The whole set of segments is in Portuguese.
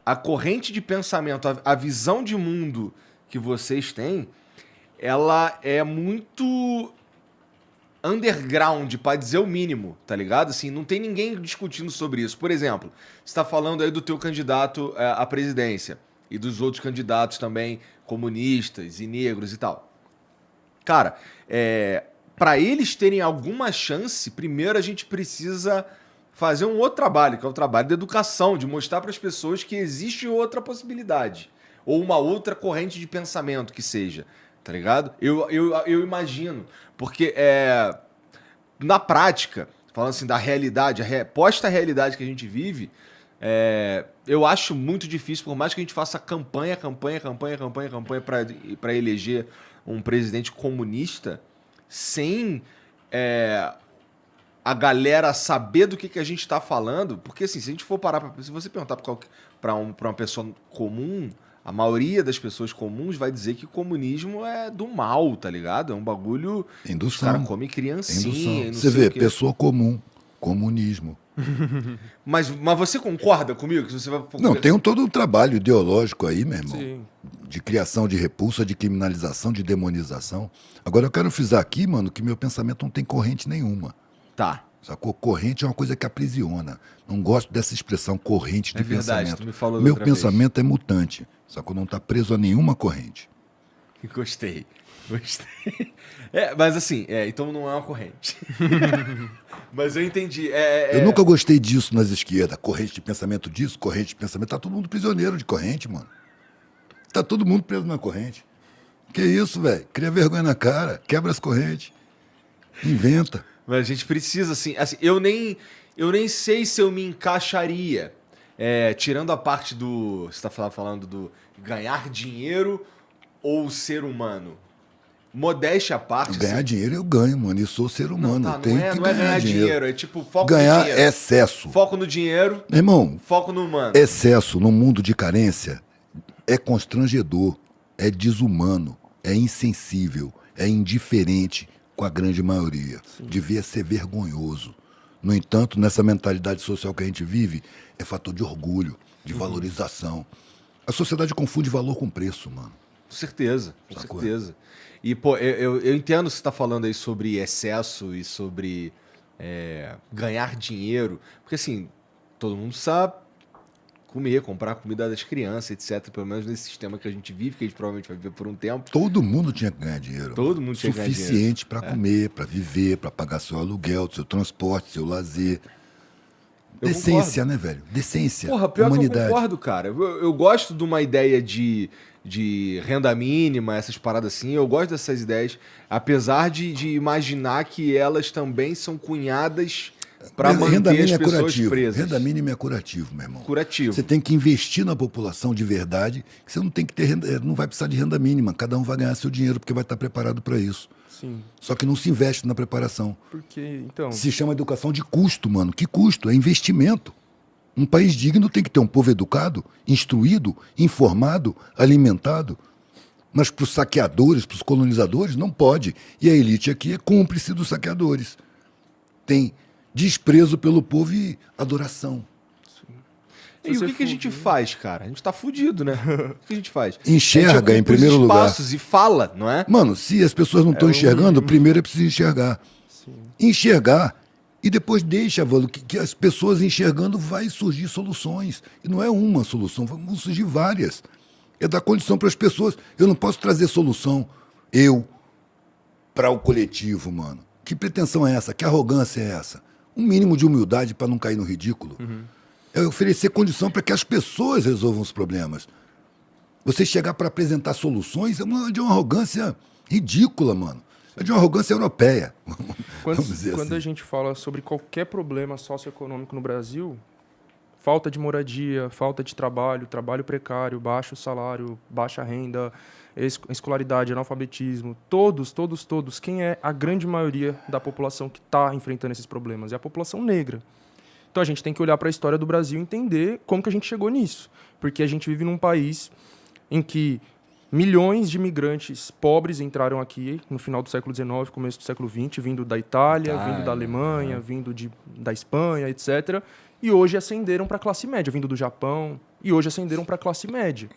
a corrente de pensamento, a visão de mundo que vocês têm, ela é muito underground, pra dizer o mínimo, tá ligado? Assim, não tem ninguém discutindo sobre isso. Por exemplo, você tá falando aí do teu candidato à presidência e dos outros candidatos também, comunistas e negros e tal. Cara, para eles terem alguma chance, primeiro a gente precisa fazer um outro trabalho, que é o trabalho da educação, de mostrar para as pessoas que existe outra possibilidade, ou uma outra corrente de pensamento que seja, tá ligado? Eu imagino, porque na prática, falando assim da realidade, posta realidade que a gente vive, eu acho muito difícil, por mais que a gente faça campanha para eleger um presidente comunista, sem a galera saber do que a gente tá falando, porque assim, se a gente for parar se você perguntar pra uma pessoa comum, a maioria das pessoas comuns vai dizer que o comunismo é do mal, tá ligado? É um bagulho que os caras Indução. comem criancinha Indução. e não Você sei o vê, quê. pessoa comum, comunismo. Mas você concorda comigo? Que você vai... Não, tem todo um trabalho ideológico aí, meu irmão. Sim. De criação de repulsa, de criminalização, de demonização. Agora eu quero frisar aqui, mano, que meu pensamento não tem corrente nenhuma. Tá. Sacou? Corrente é uma coisa que aprisiona. Não gosto dessa expressão corrente de É verdade, pensamento. tu me falou da Meu outra vez. pensamento é mutante. Sacou? Não está preso a nenhuma corrente. Gostei. Mas assim, então não é uma corrente. Mas eu entendi. Eu nunca gostei disso nas esquerdas. Corrente de pensamento disso, corrente de pensamento. Tá todo mundo prisioneiro de corrente, mano. Tá todo mundo preso na corrente. Que isso, velho? Cria vergonha na cara. Quebra as correntes. Inventa. Mas a gente precisa, assim, eu nem sei se eu me encaixaria. Tirando a parte do. Você tá falando do ganhar dinheiro ou ser humano. Modéstia à parte. Ganhar assim, dinheiro eu ganho, mano. E sou ser humano. não Tenho que não é ganhar dinheiro, é tipo foco Ganhar no dinheiro. é excesso. Foco no dinheiro, Meu irmão, foco no humano. excesso no mundo de carência é constrangedor, é desumano, é insensível, é indiferente com a grande maioria. Devia ser vergonhoso. No entanto, nessa mentalidade social que a gente vive, é fator de orgulho, de valorização. A sociedade confunde valor com preço, mano. Com certeza, com Sacou? certeza. E, pô, eu entendo que você tá falando aí sobre excesso e sobre ganhar dinheiro. Porque, assim, todo mundo sabe comer, comprar comida das crianças, etc. Pelo menos nesse sistema que a gente vive, que a gente provavelmente vai viver por um tempo. Todo mundo tinha que ganhar dinheiro. Todo mano. mundo tinha que ganhar Suficiente para comer, para viver, para pagar seu aluguel, seu transporte, seu lazer. Eu Decência, né, velho? Decência. Porra, pior humanidade. que eu concordo, cara. Eu gosto de uma ideia de renda mínima, essas paradas assim. Eu gosto dessas ideias, apesar de imaginar que elas também são cunhadas para Renda manter as mínima é pessoas curativo. presas. Renda mínima é curativo, meu irmão. Curativo. Você tem que investir na população de verdade, que você não tem que ter não vai precisar de renda mínima. Cada um vai ganhar seu dinheiro porque vai estar preparado para isso. Sim. Só que não se investe na preparação. Porque, então, Se chama educação de custo, mano. Que custo? É investimento. Um país digno tem que ter um povo educado, instruído, informado, alimentado. Mas para os saqueadores, para os colonizadores, não pode. E a elite aqui é cúmplice dos saqueadores. Tem desprezo pelo povo e adoração. E Se o você que a for gente ver- faz, cara? A gente tá fudido, né? O que a gente faz? Enxerga, A gente ocupa em primeiro os lugar. espaços e fala, não é? Mano, se as pessoas não estão enxergando, primeiro é preciso enxergar. Sim. Enxergar e depois deixa, Valo, que as pessoas enxergando vai surgir soluções. E não é uma solução, vão surgir várias. É dar condição para as pessoas. Eu não posso trazer solução, para o coletivo, mano. Que pretensão é essa? Que arrogância é essa? Um mínimo de humildade para não cair no ridículo. É oferecer condição para que as pessoas resolvam os problemas. Você chegar para apresentar soluções é de uma arrogância ridícula, mano. É de uma arrogância europeia. Vamos dizer Quando a assim. gente fala sobre qualquer problema socioeconômico no Brasil, falta de moradia, falta de trabalho, trabalho precário, baixo salário, baixa renda, escolaridade, analfabetismo, todos, quem é a grande maioria da população que está enfrentando esses problemas? É a população negra. Então a gente tem que olhar para a história do Brasil e entender como que a gente chegou nisso. Porque a gente vive num país em que Milhões de imigrantes pobres entraram aqui no final do século XIX, começo do século XX, vindo da Itália, vindo da Alemanha, vindo da Espanha, etc. E hoje ascenderam para a classe média, vindo do Japão, e hoje ascenderam para a classe média.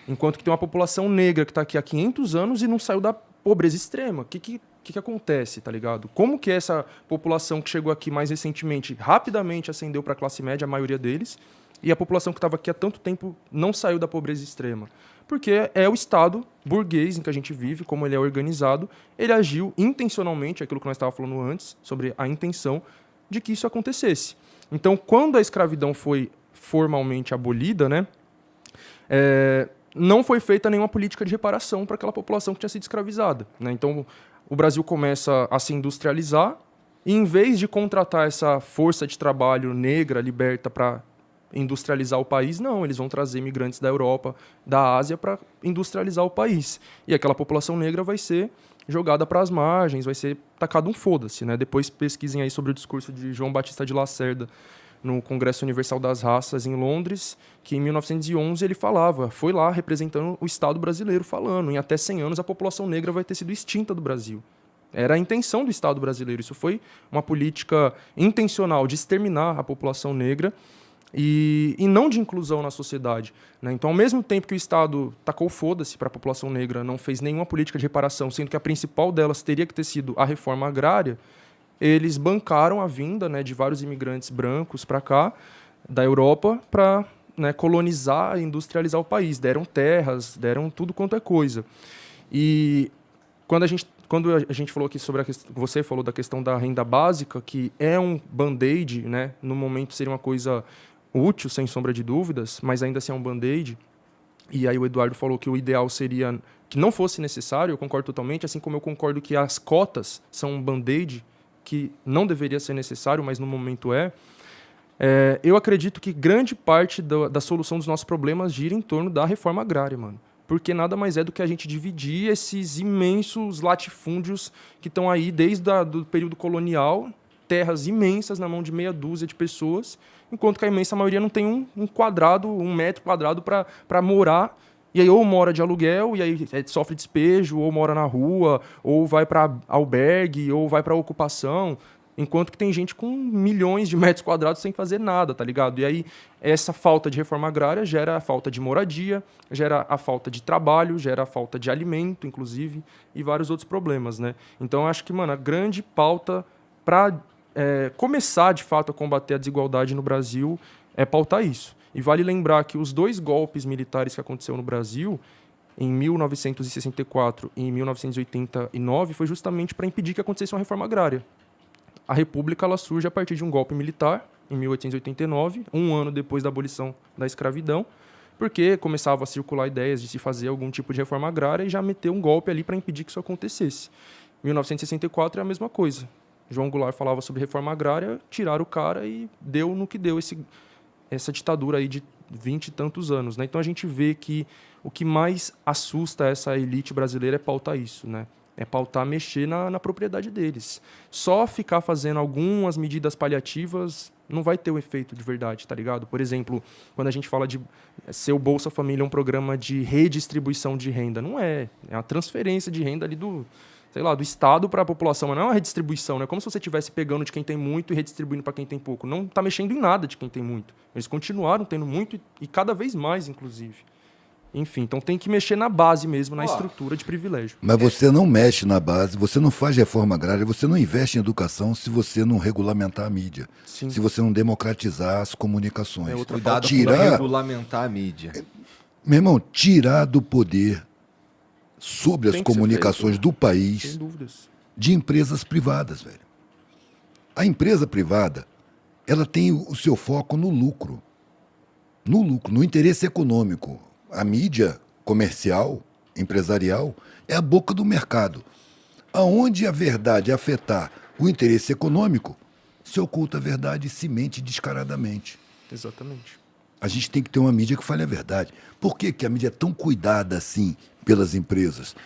Enquanto que tem uma população negra que está aqui há 500 anos e não saiu da pobreza extrema. O que acontece, tá ligado? Como que essa população que chegou aqui mais recentemente, rapidamente ascendeu para a classe média, a maioria deles, e a população que estava aqui há tanto tempo não saiu da pobreza extrema? Porque é o Estado burguês em que a gente vive, como ele é organizado, ele agiu intencionalmente, aquilo que nós estávamos falando antes, sobre a intenção de que isso acontecesse. Então, quando a escravidão foi formalmente abolida, né, não foi feita nenhuma política de reparação para aquela população que tinha sido escravizada, né? Então, o Brasil começa a se industrializar e, em vez de contratar essa força de trabalho negra, liberta, para industrializar o país, não, eles vão trazer imigrantes da Europa, da Ásia, para industrializar o país. E aquela população negra vai ser jogada para as margens, vai ser tacado um foda-se, né? Depois pesquisem aí sobre o discurso de João Batista de Lacerda no Congresso Universal das Raças em Londres, que em 1911 ele falava, foi lá representando o Estado brasileiro falando, em até 100 anos a população negra vai ter sido extinta do Brasil. Era a intenção do Estado brasileiro, isso foi uma política intencional de exterminar a população negra, e não de inclusão na sociedade, né? Então, ao mesmo tempo que o Estado tacou foda-se para a população negra, não fez nenhuma política de reparação, sendo que a principal delas teria que ter sido a reforma agrária, eles bancaram a vinda, né, de vários imigrantes brancos para cá, da Europa, para, né, colonizar e industrializar o país. Deram terras, deram tudo quanto é coisa. E quando a gente falou aqui sobre você falou da questão da renda básica, que é um band-aid, né, no momento seria uma coisa útil, sem sombra de dúvidas, mas ainda assim é um band-aid. E aí o Eduardo falou que o ideal seria que não fosse necessário, eu concordo totalmente, assim como eu concordo que as cotas são um band-aid, que não deveria ser necessário, mas no momento eu acredito que grande parte da solução dos nossos problemas gira em torno da reforma agrária, mano. Porque nada mais é do que a gente dividir esses imensos latifúndios que estão aí desde o período colonial, terras imensas na mão de meia dúzia de pessoas, enquanto que a imensa maioria não tem um metro quadrado para morar, e aí ou mora de aluguel, e aí sofre despejo, ou mora na rua, ou vai para albergue, ou vai para ocupação, enquanto que tem gente com milhões de metros quadrados sem fazer nada, tá ligado? E aí essa falta de reforma agrária gera a falta de moradia, gera a falta de trabalho, gera a falta de alimento, inclusive, e vários outros problemas, né? Então eu acho que, mano, a grande pauta para começar, de fato, a combater a desigualdade no Brasil é pautar isso. E vale lembrar que os 2 golpes militares que aconteceram no Brasil, em 1964 e em 1989, foi justamente para impedir que acontecesse uma reforma agrária. A República ela surge a partir de um golpe militar, em 1889, um ano depois da abolição da escravidão, porque começava a circular ideias de se fazer algum tipo de reforma agrária e já meteu um golpe ali para impedir que isso acontecesse. 1964 é a mesma coisa. João Goulart falava sobre reforma agrária, tiraram o cara e deu no que deu essa ditadura aí de 20 e tantos anos, né? Então a gente vê que o que mais assusta essa elite brasileira é pautar isso, né? É pautar mexer na propriedade deles. Só ficar fazendo algumas medidas paliativas não vai ter o efeito de verdade, tá ligado? Por exemplo, quando a gente fala de ser o Bolsa Família um programa de redistribuição de renda, não é. É uma transferência de renda ali do Estado para a população, mas não é uma redistribuição, né? Como se você estivesse pegando de quem tem muito e redistribuindo para quem tem pouco. Não está mexendo em nada de quem tem muito. Eles continuaram tendo muito e cada vez mais, inclusive. Enfim, então tem que mexer na base mesmo, na estrutura de privilégio. Mas você não mexe na base, você não faz reforma agrária, você não investe em educação se você não regulamentar a mídia. Sim. Se você não democratizar as comunicações. Cuidado com regulamentar a mídia. Meu irmão, tirar do poder sobre as comunicações do país sem dúvidas, de empresas privadas, velho. A empresa privada, ela tem o seu foco no lucro. No lucro, no interesse econômico. A mídia comercial, empresarial, é a boca do mercado. Aonde a verdade afetar o interesse econômico, se oculta a verdade e se mente descaradamente. Exatamente. A gente tem que ter uma mídia que fale a verdade. Por que a mídia é tão cuidada assim pelas empresas?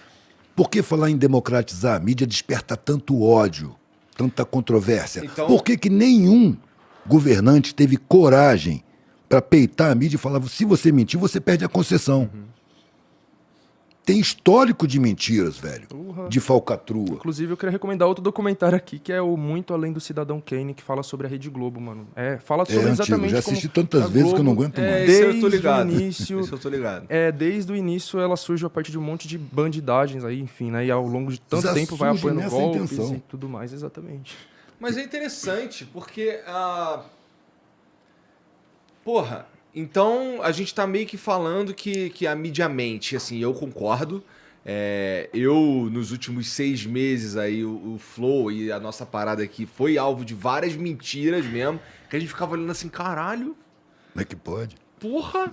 Por que falar em democratizar a mídia desperta tanto ódio, tanta controvérsia? Então... Por que nenhum governante teve coragem para peitar a mídia e falar: se você mentir, você perde a concessão? tem histórico de mentiras, velho. Porra. De falcatrua. Inclusive, eu queria recomendar outro documentário aqui, que é o Muito Além do Cidadão Kane, que fala sobre a Rede Globo, mano. Fala sobre antigo, exatamente já como assisti tantas a vezes que eu não Globo, aguento mais. Esse eu tô Desde ligado. o início... Esse eu tô ligado. Desde o início ela surge a partir de um monte de bandidagens aí, enfim, né? E ao longo de tanto Já tempo vai surge apoiando nessa golpes intenção. e tudo mais, exatamente. Mas é interessante, porque... Porra, então a gente tá meio que falando que a mídia mente, assim, eu concordo. Eu, nos últimos 6 meses aí, o Flow e a nossa parada aqui foi alvo de várias mentiras mesmo, que a gente ficava olhando assim, caralho, Como é que pode? porra,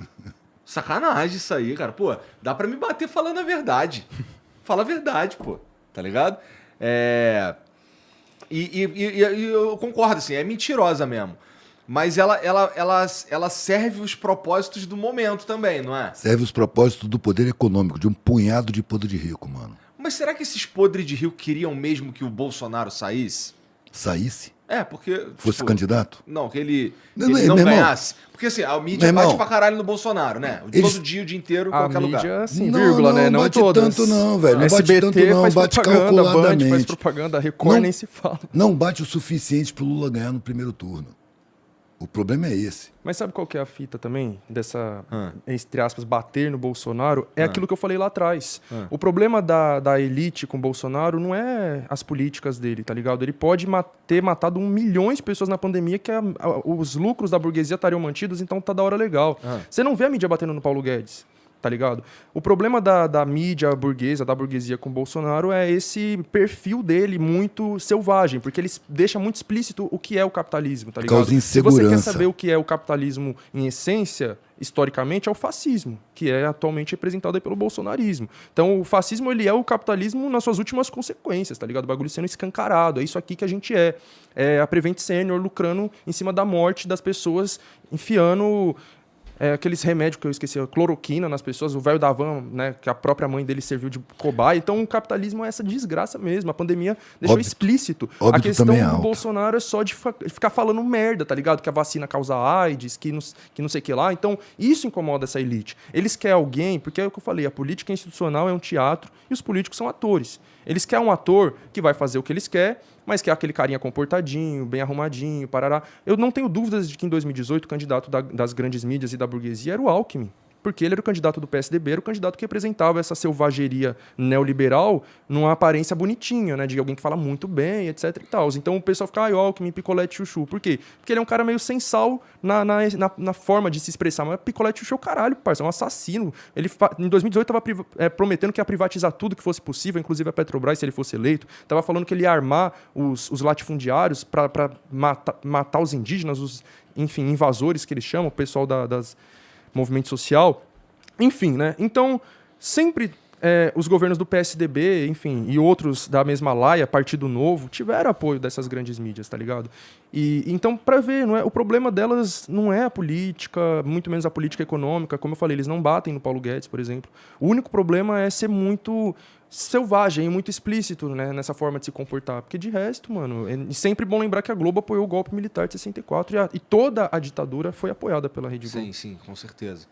sacanagem isso aí, cara. Pô, dá pra me bater falando a verdade. Fala a verdade, pô, tá ligado? E eu concordo, assim, é mentirosa mesmo. Mas ela serve os propósitos do momento também, não é? Serve os propósitos do poder econômico, de um punhado de podre de rico, mano. Mas será que esses podres de rico queriam mesmo que o Bolsonaro saísse? Saísse? Porque... Fosse tipo, candidato? Não, que ele Não, não meu irmão. ganhasse. Porque assim, a mídia Meu bate irmão, pra caralho no Bolsonaro, né? eles- Todo dia, o dia inteiro, em A qualquer lugar. mídia, assim, Não, vírgula, né? Não bate todas. tanto não, velho. Não bate SBT tanto não, faz bate propaganda, Band faz calculadamente. propaganda, a Record Não- nem se fala. Não bate o suficiente pro Lula ganhar no primeiro turno. O problema é esse. Mas sabe qual que é a fita também dessa, entre aspas, bater no Bolsonaro? É aquilo que eu falei lá atrás. O problema da elite com o Bolsonaro não é as políticas dele, tá ligado? Ele pode ter matado 1 milhão de pessoas na pandemia que os lucros da burguesia estariam mantidos, então tá da hora legal. Você não vê a mídia batendo no Paulo Guedes, tá ligado? O problema da mídia burguesa, da burguesia com o Bolsonaro é esse perfil dele muito selvagem, porque ele deixa muito explícito o que é o capitalismo, tá ligado? Causa Se você quer insegurança. saber o que é o capitalismo em essência, historicamente, é o fascismo, que é atualmente representado aí pelo bolsonarismo. Então, o fascismo, ele é o capitalismo nas suas últimas consequências, tá ligado? O bagulho sendo escancarado, é isso aqui que a gente é. É a Prevent Senior lucrando em cima da morte das pessoas, enfiando... aqueles remédios que eu esqueci, a cloroquina nas pessoas, o velho da van, né, que a própria mãe dele serviu de cobaia. Então, o capitalismo é essa desgraça mesmo. A pandemia deixou Óbito. explícito. A Óbito questão também é do alto. Bolsonaro é só de ficar falando merda, tá ligado? Que a vacina causa AIDS, que não sei o que lá. Então, isso incomoda essa elite. Eles querem alguém, porque é o que eu falei, a política institucional é um teatro e os políticos são atores. Eles querem um ator que vai fazer o que eles querem, mas que é aquele carinha comportadinho, bem arrumadinho, parará. Eu não tenho dúvidas de que em 2018 o candidato das grandes mídias e da burguesia era o Alckmin. Porque ele era o candidato do PSDB, era o candidato que representava essa selvageria neoliberal numa aparência bonitinha, né? De alguém que fala muito bem, etc e tal. Então o pessoal fica, o Alckmin, picolé chuchu. Por quê? Porque ele é um cara meio sem sal na forma de se expressar. Mas picolé chuchu é o caralho, parceiro, é um assassino. Ele, em 2018, estava prometendo que ia privatizar tudo que fosse possível, inclusive a Petrobras, se ele fosse eleito. Estava falando que ele ia armar os latifundiários para matar os indígenas, os, enfim, invasores que eles chamam, o pessoal das movimento social, enfim, né? Então, sempre os governos do PSDB, enfim, e outros da mesma laia, Partido Novo, tiveram apoio dessas grandes mídias, tá ligado? E então, para ver, não é, o problema delas não é a política, muito menos a política econômica, como eu falei, eles não batem no Paulo Guedes, por exemplo. O único problema é ser muito selvagem e muito explícito, né, nessa forma de se comportar. Porque de resto, mano, é sempre bom lembrar que a Globo apoiou o golpe militar de 64 e toda a ditadura foi apoiada pela Rede Globo. Sim, com certeza.